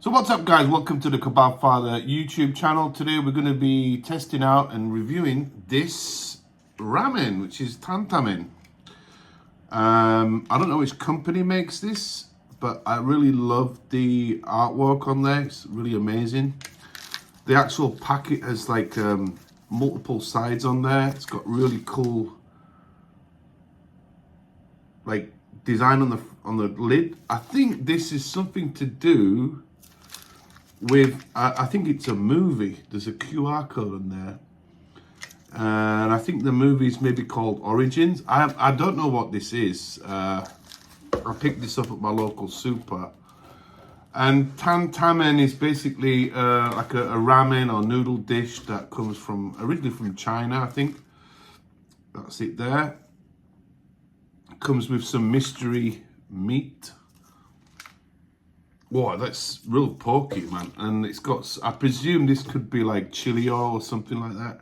So what's up, guys? Welcome to the Kebab Father YouTube channel. Today we're going to be testing out and reviewing this ramen, which is tantamen. I don't know which company makes this, but I really love the artwork on there. It's really amazing. The actual packet has like multiple sides on there. It's got really cool like design on the lid. I think this is something to do with, I think it's a movie. There's a QR code on there. And I think the movie's maybe called Origins. I don't know what this is. I picked this up at my local super. And tantamen is basically like a ramen or noodle dish that comes from, originally from China, I think. That's it there. It comes with some mystery meat. Wow, that's real porky, man. And it's got, I presume this could be like chili oil or something like that.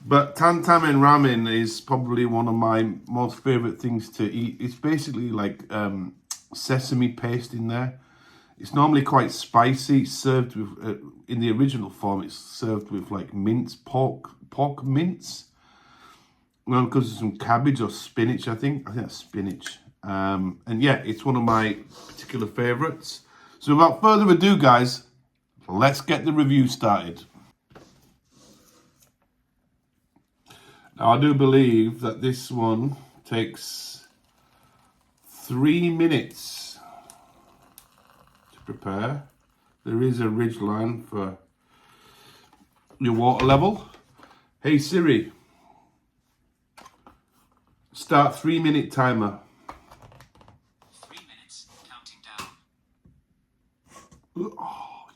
But tantamen ramen is probably one of my most favorite things to eat. It's basically like sesame paste in there. It's normally quite spicy. It's served with, in the original form, it's served with like minced pork mince. Well, because of some cabbage or spinach, I think that's spinach. And yeah, it's one of my particular favorites. So without further ado, guys, let's get the review started. Now, I do believe that this one takes 3 minutes to prepare. There is a ridge line for your water level. Hey Siri, start 3-minute timer. 3 minutes, counting down. Oh.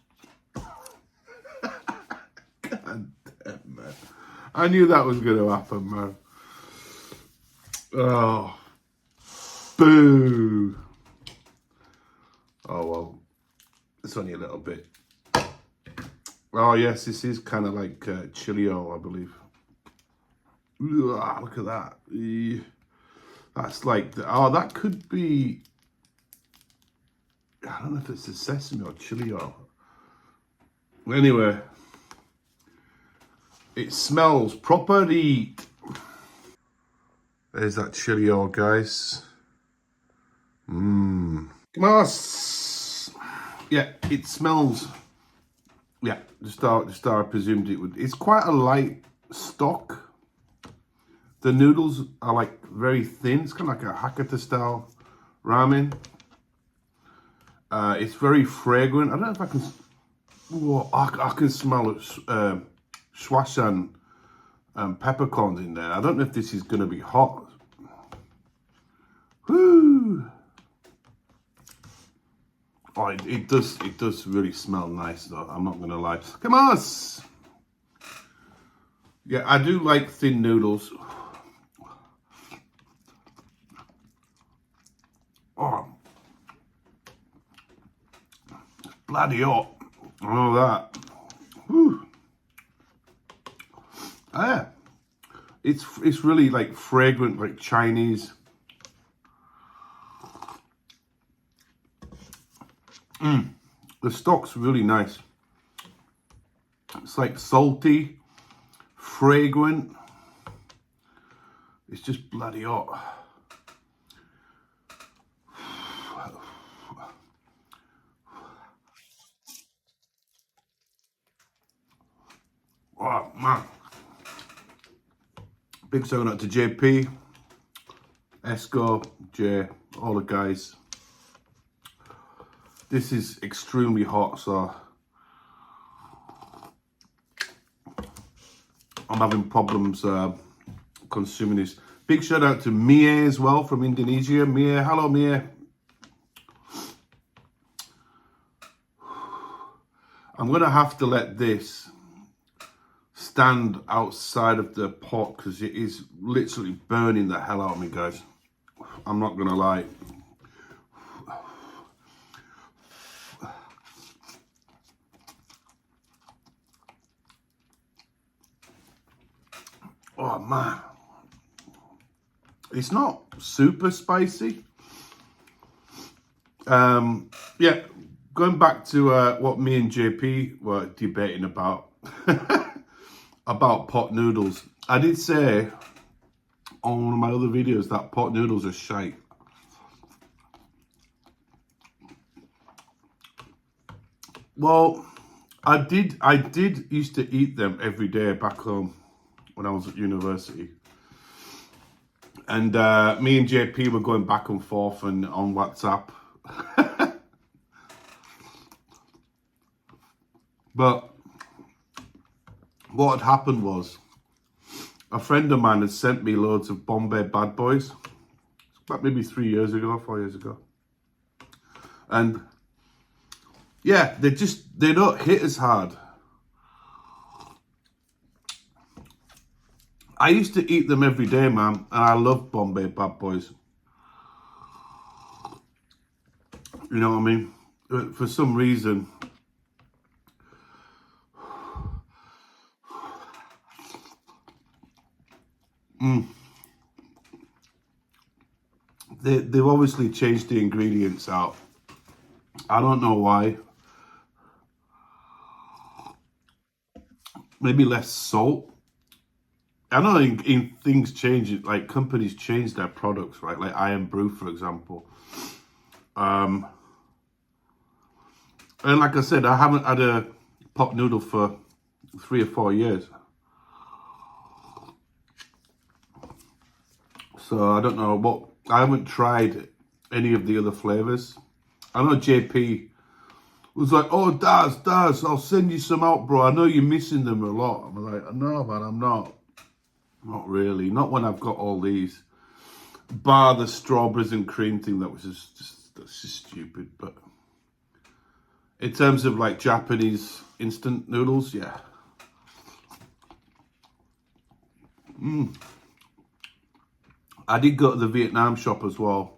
God damn, man. I knew that was going to happen, man. Oh. Boo. Oh, well. It's only a little bit. Oh, yes, this is kind of like chili oil, I believe. Ugh, look at that. That's like, oh, that could be, I don't know if it's the sesame or chili oil. Anyway, it smells proper heat. There's that chili oil, guys. Mmm. Come on. Yeah, it smells. Yeah, just how I presumed it would. It's quite a light stock. The noodles are like very thin. It's kind of like a Hakata style ramen. It's very fragrant. I don't know if I can. Oh, I can smell it. Schwashan peppercorns in there. I don't know if this is going to be hot. Woo! Oh, it does really smell nice though. I'm not going to lie. Come on! Yeah, I do like thin noodles. Oh, bloody hot. I know that. Whew. Yeah, it's really like fragrant, like Chinese. The stock's really nice. It's like salty, fragrant. It's just bloody hot. Oh man. Big shout out to JP, Esco, Jay, all the guys. This is extremely hot, so I'm having problems consuming this. Big shout out to Mie as well from Indonesia. Mie, hello Mie. I'm gonna have to let this stand outside of the pot because it is literally burning the hell out of me, guys. I'm not gonna lie. Oh man, it's not super spicy. Yeah, going back to what me and JP were debating about, about pot noodles. I did say on one of my other videos that pot noodles are shite. Well, I did used to eat them every day back home when I was at university. And me and JP were going back and forth and on WhatsApp. But what had happened was a friend of mine had sent me loads of Bombay Bad Boys. About maybe 3 years ago, 4 years ago. And yeah, they don't hit as hard. I used to eat them every day, man, and I love Bombay Bad Boys. You know what I mean? For some reason, they've obviously changed the ingredients out. I don't know why. Maybe less salt. I know in things change, like companies change their products, right? Like Iron Brew, for example. And like I said, I haven't had a pot noodle for 3 or 4 years. So I don't know what, I haven't tried any of the other flavors. I know JP was like, oh, Daz, I'll send you some out, bro. I know you're missing them a lot. I'm like, no, man, I'm not. Not really. Not when I've got all these. Bar the strawberries and cream thing, that was that's just stupid. But in terms of like Japanese instant noodles, yeah. I did go to the Vietnam shop as well.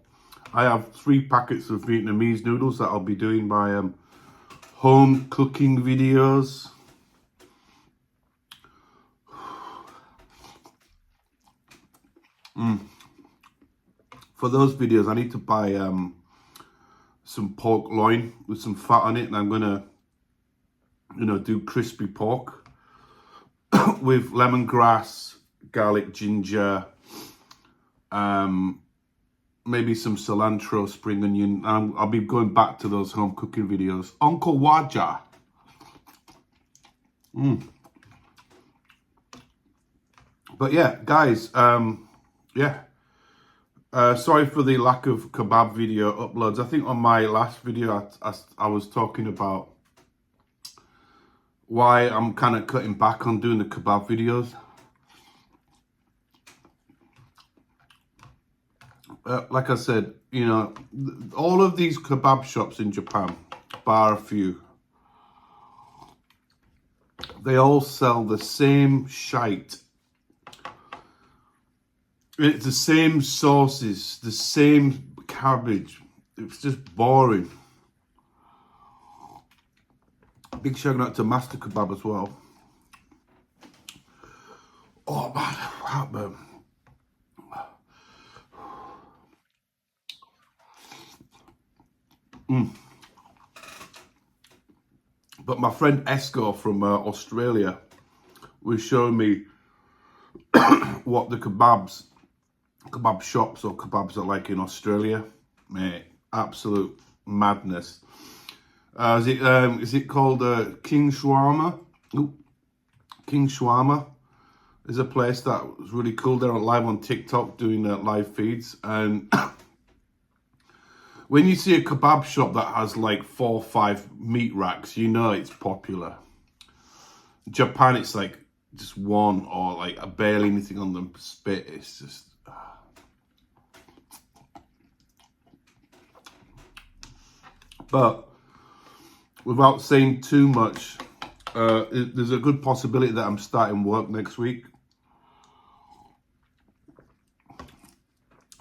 I have 3 packets of Vietnamese noodles that I'll be doing my home cooking videos. For those videos, I need to buy some pork loin with some fat on it, and I'm gonna, do crispy pork with lemongrass, garlic, ginger, maybe some cilantro, spring onion. I'll be going back to those home cooking videos. Uncle Waja. But yeah, guys, yeah. Sorry for the lack of kebab video uploads. I think on my last video, I was talking about why I'm kind of cutting back on doing the kebab videos. Like I said, all of these kebab shops in Japan, bar a few, they all sell the same shite. It's the same sauces, the same cabbage. It's just boring. Big shout out to Master Kebab as well. Oh man, heartburn. But my friend Esco from Australia was showing me what the kebab shops or kebabs are like in Australia. Mate, absolute madness. Is it called King Shawarma? Ooh, King Shawarma is a place that was really cool. They're live on TikTok doing live feeds, and when you see a kebab shop that has like 4 or 5 meat racks, you know it's popular. Japan, it's like just one or like barely anything on the spit. It's just But without saying too much, there's a good possibility that I'm starting work next week.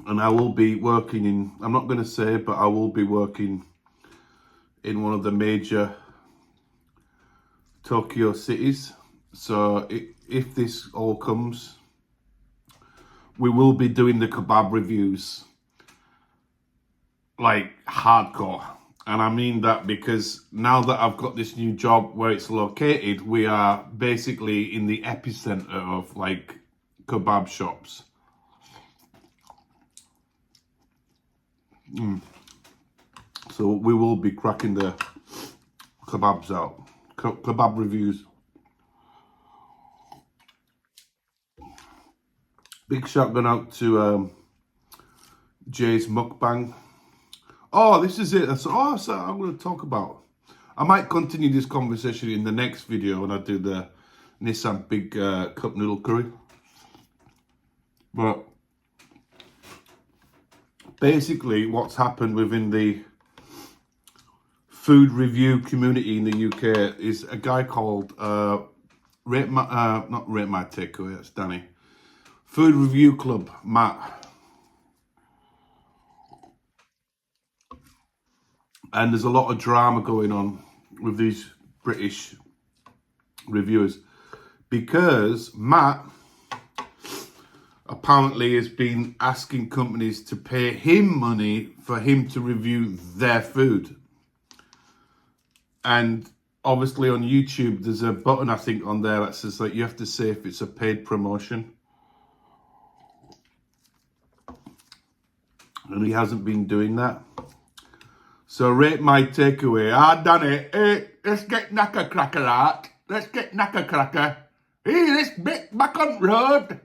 And I will be working in, I'm not going to say, but I will be working in one of the major Tokyo cities. So if this all comes, we will be doing the kebab reviews like hardcore. And I mean that because now that I've got this new job where it's located, we are basically in the epicenter of like kebab shops. So we will be cracking the kebabs out. Kebab reviews. Big shout going out to Jay's Mukbang. Oh, this is it. That's all I'm going to talk about. I might continue this conversation in the next video when I do the Nissan Big Cup Noodle Curry. But basically what's happened within the food review community in the UK is a guy called not Rate My Takeaway, that's Danny. Food Review Club, Matt. And there's a lot of drama going on with these British reviewers because Matt apparently has been asking companies to pay him money for him to review their food. And obviously on YouTube, there's a button, I think, on there that says like you have to say if it's a paid promotion. And he hasn't been doing that. So Rate My Takeaway. Danny, hey, let's get knacker cracker out. Let's get knacker cracker. Hey, let's get back on road.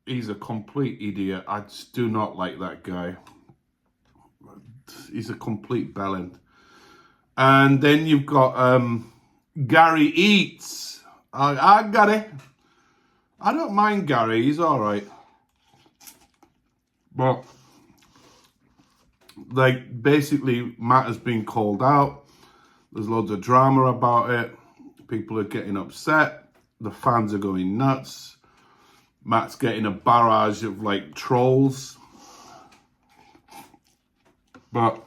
He's a complete idiot. I just do not like that guy. He's a complete bellend. And then you've got Gary Eats. I got it. I don't mind Gary. He's all right. But like basically Matt has been called out. There's loads of drama about it. People are getting upset. The fans are going nuts. Matt's getting a barrage of like trolls. But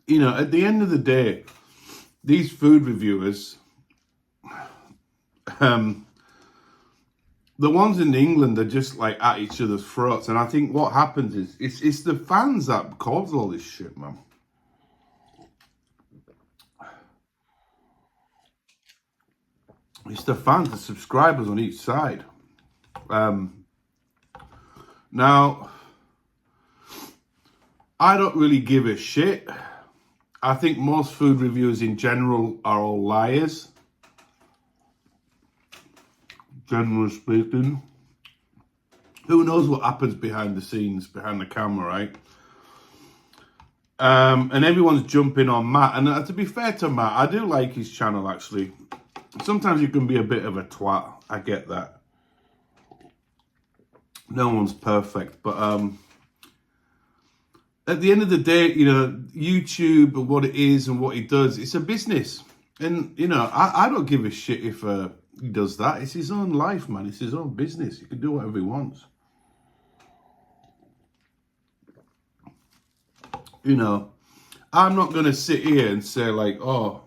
you know, at the end of the day, these food reviewers, the ones in England are just like at each other's throats. And I think what happens is it's the fans that cause all this shit, man. It's the fans, the subscribers on each side. Now, I don't really give a shit. I think most food reviewers in general are all liars. Generally speaking. Who knows what happens behind the scenes, behind the camera, right? And everyone's jumping on Matt. And to be fair to Matt, I do like his channel, actually. Sometimes you can be a bit of a twat. I get that. No one's perfect. But at the end of the day, you know, YouTube and what it is and what he does, it's a business. And, you know, I don't give a shit if he does that. It's his own life, man. It's his own business. He can do whatever he wants. You know, I'm not going to sit here and say like, oh,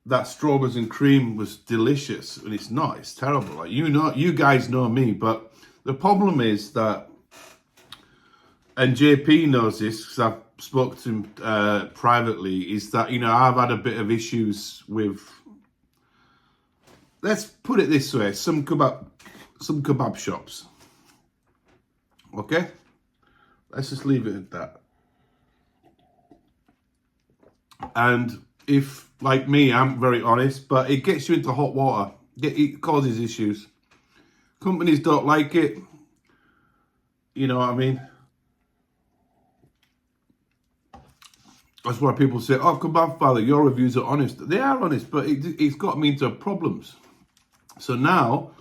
that strawberries and cream was delicious. And it's not. It's terrible. Like, you know, you guys know me. But the problem is that, and JP knows this because I've spoke to him privately, is that, you know, I've had a bit of issues with, let's put it this way, some kebab shops. Okay? Let's just leave it at that. And if, like me, I'm very honest, but it gets you into hot water. It causes issues. Companies don't like it. You know what I mean? That's why people say, oh, Kebab Father, your reviews are honest. They are honest, but it's got me into problems. So now,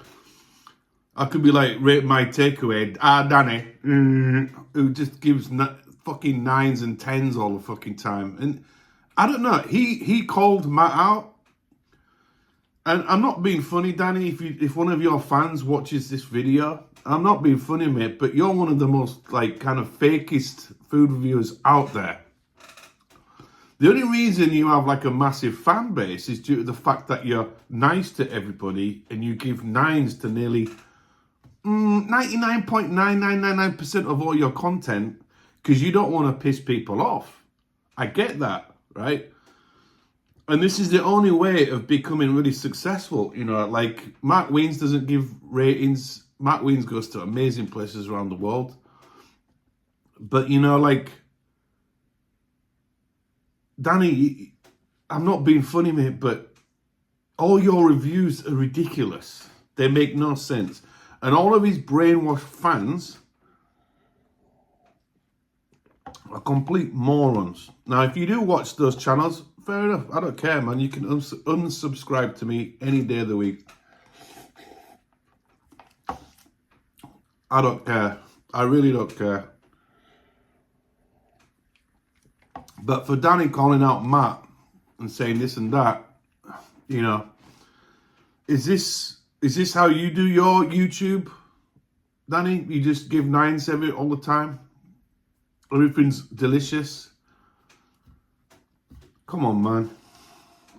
I could be like, Rate My Takeaway, Danny, who just gives fucking 9s and 10s all the fucking time. And I don't know, he called Matt out. And I'm not being funny, Danny, if one of your fans watches this video, I'm not being funny, mate, but you're one of the most, like, kind of fakest food reviewers out there. The only reason you have like a massive fan base is due to the fact that you're nice to everybody and you give 9s to nearly 99.9999% of all your content because you don't want to piss people off. I get that, right? And this is the only way of becoming really successful. You know, like Mark Wiens doesn't give ratings. Mark Wiens goes to amazing places around the world. But, you know, like, Danny, I'm not being funny, mate, but all your reviews are ridiculous. They make no sense. And all of his brainwashed fans are complete morons. Now, if you do watch those channels, fair enough. I don't care, man. You can unsubscribe to me any day of the week. I don't care. I really don't care. But for Danny calling out Matt and saying this and that, you know, is this how you do your YouTube, Danny? You just give 9s all the time? Everything's delicious? Come on, man.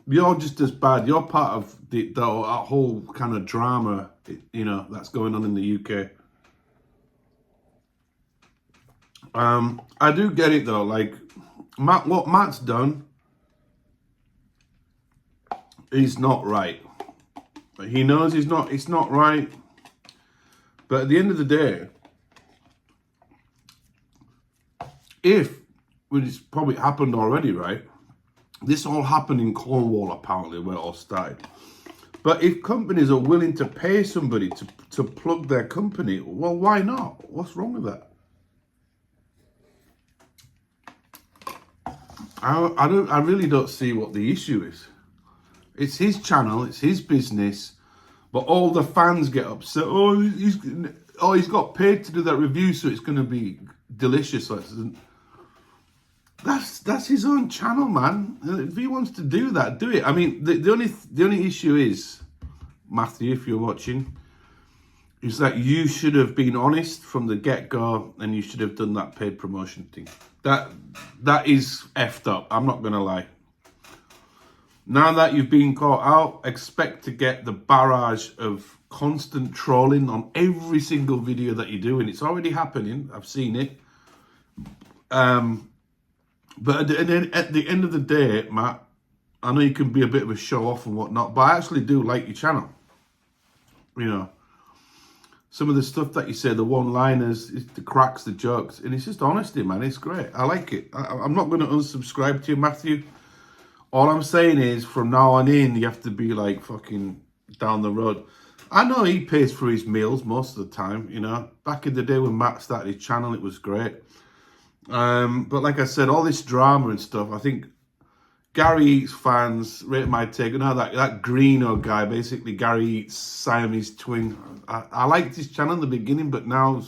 You're just as bad. You're part of that whole kind of drama, you know, that's going on in the UK. I do get it, though. Like, what Matt's done is not right. He knows it's not right. But at the end of the day, which has probably happened already, right? This all happened in Cornwall, apparently, where it all started. But if companies are willing to pay somebody to plug their company, well, why not? What's wrong with that? I really don't see what the issue is. It's his channel, it's his business, but all the fans get upset. Oh, he's got paid to do that review, so it's going to be delicious. That's his own channel, man. If he wants to do that, do it. I mean, the only issue is, Matthew, if you're watching, is that you should have been honest from the get-go, and you should have done that paid promotion thing. That is effed up. I'm not gonna lie. Now that you've been caught out, expect to get the barrage of constant trolling on every single video that you do, and it's already happening. I've seen it. But at the end of the day, Matt, I know you can be a bit of a show-off and whatnot, but I actually do like your channel. You know, some of the stuff that you say, the one-liners, the cracks, the jokes, and it's just honesty, man. It's great. I like it. I'm not going to unsubscribe to you, Matthew. All I'm saying is, from now on in, you have to be like fucking down the road. I know he pays for his meals most of the time, you know. Back in the day when Matt started his channel, it was great. But like I said, all this drama and stuff, I think Gary Eats fans rate my take. You know, that Greeno guy, basically Gary Eats Siamese twin. I liked his channel in the beginning, but now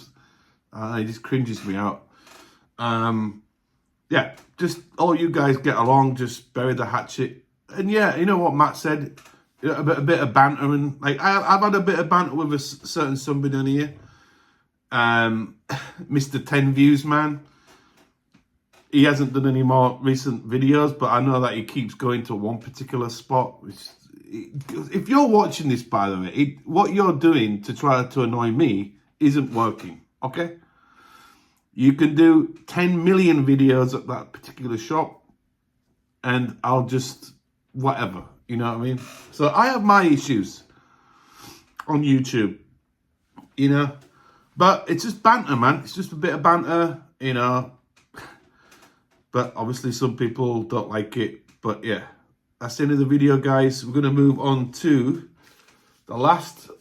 he just cringes me out. Yeah, just all you guys get along, just bury the hatchet. And yeah, you know what Matt said? A bit of banter, and like I've had a bit of banter with a certain somebody on here. Mr. 10 Views man. He hasn't done any more recent videos, but I know that he keeps going to one particular spot. If you're watching this, by the way, what you're doing to try to annoy me isn't working, okay? You can do 10 million videos at that particular shop, and I'll just, whatever, you know what I mean? So I have my issues on YouTube, you know? But it's just banter, man. It's just a bit of banter, you know? But obviously some people don't like it. But yeah, that's the end of the video, guys. We're going to move on to the last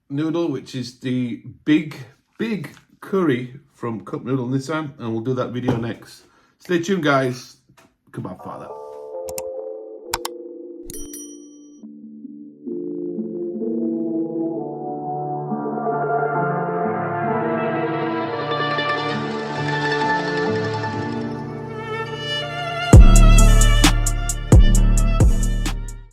noodle, which is the big curry from Cup Noodle Nissan. And we'll do that video next. Stay tuned, guys. Come on, Father.